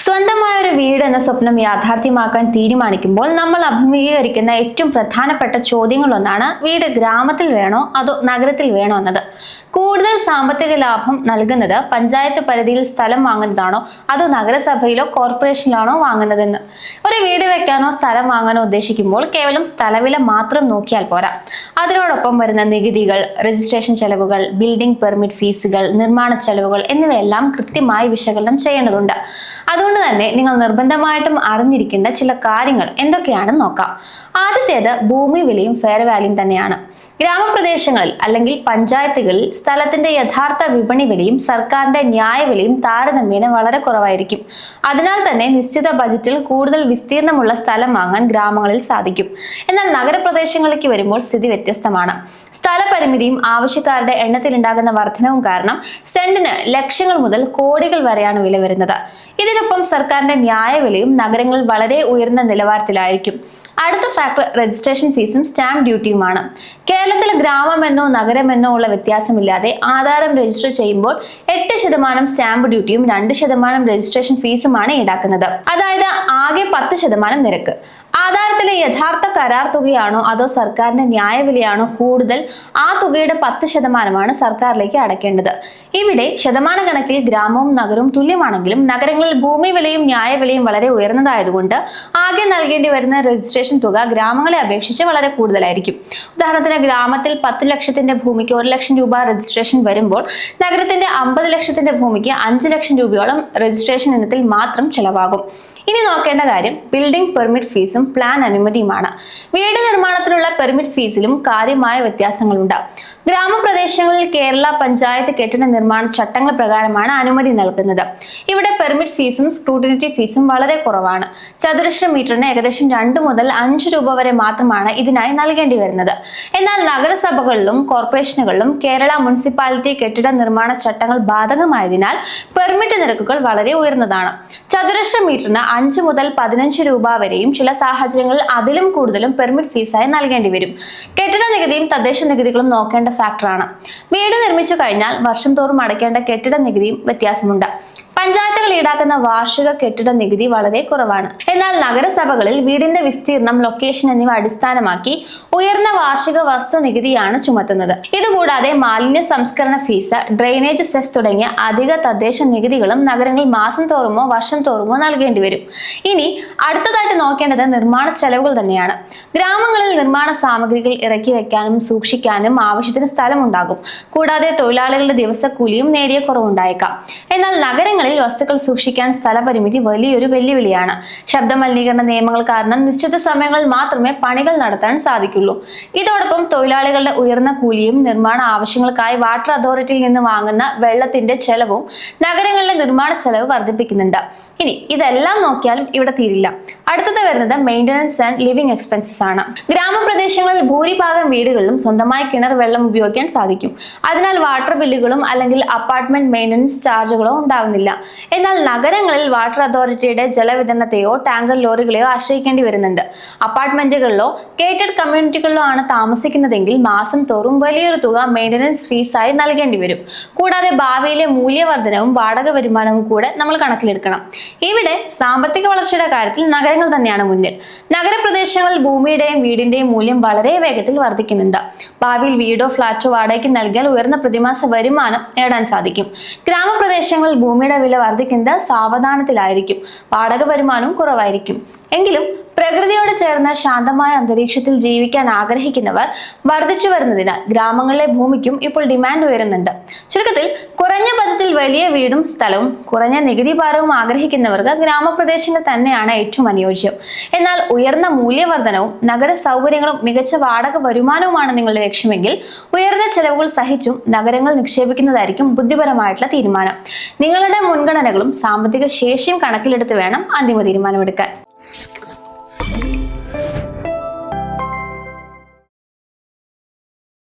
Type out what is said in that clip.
സ്വന്തമായ ഒരു വീട് എന്ന സ്വപ്നം യാഥാർത്ഥ്യമാക്കാൻ തീരുമാനിക്കുമ്പോൾ നമ്മൾ അഭിമുഖീകരിക്കുന്ന ഏറ്റവും പ്രധാനപ്പെട്ട ചോദ്യങ്ങളൊന്നാണ് വീട് ഗ്രാമത്തിൽ വേണോ അതോ നഗരത്തിൽ വേണോ എന്നത്. കൂടുതൽ സാമ്പത്തിക ലാഭം നൽകുന്നത് പഞ്ചായത്ത് പരിധിയിൽ സ്ഥലം വാങ്ങുന്നതാണോ അതോ നഗരസഭയിലോ കോർപ്പറേഷനിലാണോ വാങ്ങുന്നതെന്ന്. ഒരു വീട് വെക്കാനോ സ്ഥലം വാങ്ങാനോ ഉദ്ദേശിക്കുമ്പോൾ കേവലം സ്ഥലവില മാത്രം നോക്കിയാൽ പോരാ. അതിനോടൊപ്പം വരുന്ന നികുതികൾ, രജിസ്ട്രേഷൻ ചെലവുകൾ, ബിൽഡിംഗ് പെർമിറ്റ് ഫീസുകൾ, നിർമ്മാണ ചെലവുകൾ എന്നിവയെല്ലാം കൃത്യമായി വിശകലനം ചെയ്യേണ്ടതുണ്ട്. അതുകൊണ്ട് തന്നെ നിങ്ങൾ നിർബന്ധമായിട്ടും അറിഞ്ഞിരിക്കേണ്ട ചില കാര്യങ്ങൾ എന്തൊക്കെയാണെന്ന് നോക്കാം. ആദ്യത്തേത് ഭൂമി വിലയും ഫെയർ വാല്യൂയും തന്നെയാണ്. ഗ്രാമപ്രദേശങ്ങളിൽ അല്ലെങ്കിൽ പഞ്ചായത്തുകളിൽ സ്ഥലത്തിന്റെ യഥാർത്ഥ വിപണി വിലയും സർക്കാരിന്റെ ന്യായവിലയും താരതമ്യേന വളരെ കുറവായിരിക്കും. അതിനാൽ തന്നെ നിശ്ചിത ബജറ്റിൽ കൂടുതൽ വിസ്തീർണമുള്ള സ്ഥലം വാങ്ങാൻ ഗ്രാമങ്ങളിൽ സാധിക്കും. എന്നാൽ നഗരപ്രദേശങ്ങളിലേക്ക് വരുമ്പോൾ സ്ഥിതി വ്യത്യസ്തമാണ്. സ്ഥലപരിമിതിയും ആവശ്യക്കാരുടെ എണ്ണത്തിലുണ്ടാകുന്ന വർധനവും കാരണം സെന്റിന് ലക്ഷങ്ങൾ മുതൽ കോടികൾ വരെയാണ് വില വരുന്നത്. ഇതിനൊപ്പം സർക്കാരിന്റെ ന്യായവിലയും നഗരങ്ങളിൽ വളരെ ഉയർന്ന നിലവാരത്തിലായിരിക്കും. അടുത്ത ഫാക്ടർ രജിസ്ട്രേഷൻ ഫീസും സ്റ്റാമ്പ് ഡ്യൂട്ടിയുമാണ്. കേരളത്തിൽ ഗ്രാമമെന്നോ നഗരമെന്നോ ഉള്ള വ്യത്യാസമില്ലാതെ ആധാരം രജിസ്റ്റർ ചെയ്യുമ്പോൾ 8% സ്റ്റാമ്പ് ഡ്യൂട്ടിയും 2% രജിസ്ട്രേഷൻ ഫീസുമാണ് ഈടാക്കുന്നത്. അതായത് ആകെ 10% നിരക്ക്. ആധാരത്തിലെ യഥാർത്ഥ കരാർ തുകയാണോ അതോ സർക്കാരിന്റെ ന്യായവിലയാണോ കൂടുതൽ, ആ തുകയുടെ 10% സർക്കാരിലേക്ക് അടയ്ക്കേണ്ടത്. ഇവിടെ ശതമാന കണക്കിൽ ഗ്രാമവും നഗരവും തുല്യമാണെങ്കിലും നഗരങ്ങളിൽ ഭൂമി വിലയും ന്യായവിലയും വളരെ ഉയർന്നതായതുകൊണ്ട് ആകെ നൽകേണ്ടി വരുന്ന രജിസ്ട്രേഷൻ തുക ഗ്രാമങ്ങളെ അപേക്ഷിച്ച് വളരെ കൂടുതലായിരിക്കും. ഉദാഹരണത്തിന് ഗ്രാമത്തിൽ 10 ലക്ഷത്തിന്റെ ഭൂമിക്ക് 1 ലക്ഷം രൂപ രജിസ്ട്രേഷൻ വരുമ്പോൾ നഗരത്തിന്റെ 50 ലക്ഷത്തിന്റെ ഭൂമിക്ക് 5 ലക്ഷം രൂപയോളം രജിസ്ട്രേഷൻ ഇനത്തിൽ മാത്രം ചെലവാകും. ഇനി നോക്കേണ്ട കാര്യം ബിൽഡിംഗ് പെർമിറ്റ് ഫീസും പ്ലാൻ അനുമതിയുമാണ്. വീട് നിർമ്മാണത്തിനുള്ള പെർമിറ്റ് ഫീസിലും കാര്യമായ വ്യത്യാസങ്ങളുണ്ട്. ഗ്രാമപ്രദേശങ്ങളിൽ കേരള പഞ്ചായത്ത് കെട്ടിട നിർമ്മാണ ചട്ടങ്ങൾ പ്രകാരമാണ് അനുമതി നൽകുന്നത്. ഇവിടെ പെർമിറ്റ് ഫീസും സ്ക്രൂട്ടിനിറ്റി ഫീസും വളരെ കുറവാണ്. ചതുരശ്ര മീറ്ററിന് ഏകദേശം 2 മുതൽ 5 രൂപ വരെ മാത്രമാണ് ഇതിനായി നൽകേണ്ടി വരുന്നത്. എന്നാൽ നഗരസഭകളിലും കോർപ്പറേഷനുകളിലും കേരള മുനിസിപ്പാലിറ്റി കെട്ടിട നിർമ്മാണ ചട്ടങ്ങൾ ബാധകമായതിനാൽ പെർമിറ്റ് നിരക്കുകൾ വളരെ ഉയർന്നതാണ്. ചതുരശ്ര മീറ്ററിന് 5 മുതൽ 15 രൂപ വരെയും ചില സാഹചര്യങ്ങളിൽ അതിലും കൂടുതലും പെർമിറ്റ് ഫീസായി നൽകേണ്ടി വരും. കെട്ടിട നികുതിയും തദ്ദേശ നികുതികളും നോക്കേണ്ട ഫാക്ടറാണ്. വീട് നിർമ്മിച്ചു കഴിഞ്ഞാൽ വർഷം തോറും അടയ്ക്കേണ്ട കെട്ടിട നികുതിയും വ്യത്യാസമുണ്ട്. പഞ്ചായത്തുകൾ ഈടാക്കുന്ന വാർഷിക കെട്ടിട നികുതി വളരെ കുറവാണ്. എന്നാൽ നഗരസഭകളിൽ വീടിന്റെ വിസ്തീർണം, ലൊക്കേഷൻ എന്നിവ അടിസ്ഥാനമാക്കി ഉയർന്ന വാർഷിക വസ്തു നികുതിയാണ് ചുമത്തുന്നത്. ഇതുകൂടാതെ മാലിന്യ സംസ്കരണ ഫീസ്, ഡ്രെയിനേജ് സെസ് തുടങ്ങിയ അധിക തദ്ദേശ നികുതികളും നഗരങ്ങളിൽ മാസം തോറുമോ വർഷം തോറുമോ നൽകേണ്ടി വരും. ഇനി അടുത്തതായിട്ട് നോക്കേണ്ടത് നിർമ്മാണ ചെലവുകൾ തന്നെയാണ്. ഗ്രാമങ്ങളിൽ നിർമ്മാണ സാമഗ്രികൾ ഇറക്കി വെക്കാനും സൂക്ഷിക്കാനും ആവശ്യത്തിന് സ്ഥലമുണ്ടാകും. കൂടാതെ തൊഴിലാളികളുടെ ദിവസക്കൂലിയും നേരിയ കുറവുണ്ടായേക്കാം. എന്നാൽ നഗരങ്ങളിൽ വസ്തുക്കൾ സൂക്ഷിക്കാൻ സ്ഥലപരിമിതി വലിയൊരു വെല്ലുവിളിയാണ്. ശബ്ദ മലിനീകരണ നിയമങ്ങൾ കാരണം നിശ്ചിത സമയങ്ങളിൽ മാത്രമേ പണികൾ നടത്താൻ സാധിക്കുള്ളൂ. ഇതോടൊപ്പം തൊഴിലാളികളുടെ ഉയർന്ന കൂലിയും നിർമ്മാണ ആവശ്യങ്ങൾക്കായി വാട്ടർ അതോറിറ്റിയിൽ നിന്ന് വാങ്ങുന്ന വെള്ളത്തിന്റെ ചെലവും നഗരങ്ങളിലെ നിർമ്മാണ ചെലവ് വർദ്ധിപ്പിക്കുന്നുണ്ട്. ഇനി ഇതെല്ലാം നോക്കിയാലും ഇവിടെ തീരില്ല. അടുത്തത് വരുന്നത് മെയിൻ്റനൻസ് ആൻഡ് ലിവിംഗ് എക്സ്പെൻസസ് ആണ്. ഗ്രാമപ്രദേശങ്ങളിൽ ഭൂരിഭാഗം വീടുകളിലും സ്വന്തമായി കിണർ വെള്ളം ഉപയോഗിക്കാൻ സാധിക്കും. അതിനാൽ വാട്ടർ ബില്ലുകളും അല്ലെങ്കിൽ അപ്പാർട്ട്മെന്റ് മെയിൻ്റനൻസ് ചാർജുകളോ ഉണ്ടാവുന്നില്ല. എന്നാൽ നഗരങ്ങളിൽ വാട്ടർ അതോറിറ്റിയുടെ ജലവിതരണത്തെയോ ടാങ്കർ ലോറികളെയോ ആശ്രയിക്കേണ്ടി വരുന്നുണ്ട്. അപ്പാർട്ട്മെന്റുകളിലോ ഗേറ്റഡ് കമ്മ്യൂണിറ്റികളിലോ ആണ് താമസിക്കുന്നതെങ്കിൽ മാസം തോറും വലിയൊരു തുക മെയിൻ്റനൻസ് ഫീസായി നൽകേണ്ടി വരും. കൂടാതെ ഭാവിയിലെ മൂല്യവർദ്ധനവും വാടക വരുമാനവും കൂടെ നമ്മൾ കണക്കിലെടുക്കണം. ഇവിടെ സാമ്പത്തിക വളർച്ചയുടെ കാര്യത്തിൽ നഗരങ്ങൾ തന്നെയാണ് മുന്നിൽ. നഗരപ്രദേശങ്ങളിൽ ഭൂമിയുടെയും വീടിന്റെയും മൂല്യം വളരെ വേഗത്തിൽ വർദ്ധിക്കുന്നുണ്ട്. ഭാവിയിൽ വീടോ ഫ്ലാറ്റോ വാടകയ്ക്ക് നൽകിയാൽ ഉയർന്ന പ്രതിമാസ വരുമാനം നേടാൻ സാധിക്കും. ഗ്രാമപ്രദേശങ്ങളിൽ ഭൂമിയുടെ വില വർദ്ധിക്കുന്നത് സാവധാനത്തിലായിരിക്കും. വാടക വരുമാനവും കുറവായിരിക്കും. എങ്കിലും പ്രകൃതിയോട് ചേർന്ന ശാന്തമായ അന്തരീക്ഷത്തിൽ ജീവിക്കാൻ ആഗ്രഹിക്കുന്നവർ വർദ്ധിച്ചു വരുന്നതിനാൽ ഗ്രാമങ്ങളിലെ ഭൂമിക്കും ഇപ്പോൾ ഡിമാൻഡ് ഉയരുന്നുണ്ട്. ചുരുക്കത്തിൽ കുറഞ്ഞ ബജറ്റിൽ വലിയ വീടും സ്ഥലവും കുറഞ്ഞ നികുതി ഭാരവും ആഗ്രഹിക്കുന്നവർക്ക് ഗ്രാമപ്രദേശങ്ങൾ തന്നെയാണ് ഏറ്റവും അനുയോജ്യം. എന്നാൽ ഉയർന്ന മൂല്യവർദ്ധനവും നഗര സൗകര്യങ്ങളും മികച്ച വാടക വരുമാനവുമാണ് നിങ്ങളുടെ ലക്ഷ്യമെങ്കിൽ ഉയർന്ന ചെലവുകൾ സഹിച്ചും നഗരങ്ങൾ നിക്ഷേപിക്കുന്നതായിരിക്കും ബുദ്ധിപരമായിട്ടുള്ള തീരുമാനം. നിങ്ങളുടെ മുൻഗണനകളും സാമ്പത്തിക ശേഷിയും കണക്കിലെടുത്ത് വേണം അന്തിമ തീരുമാനമെടുക്കാൻ.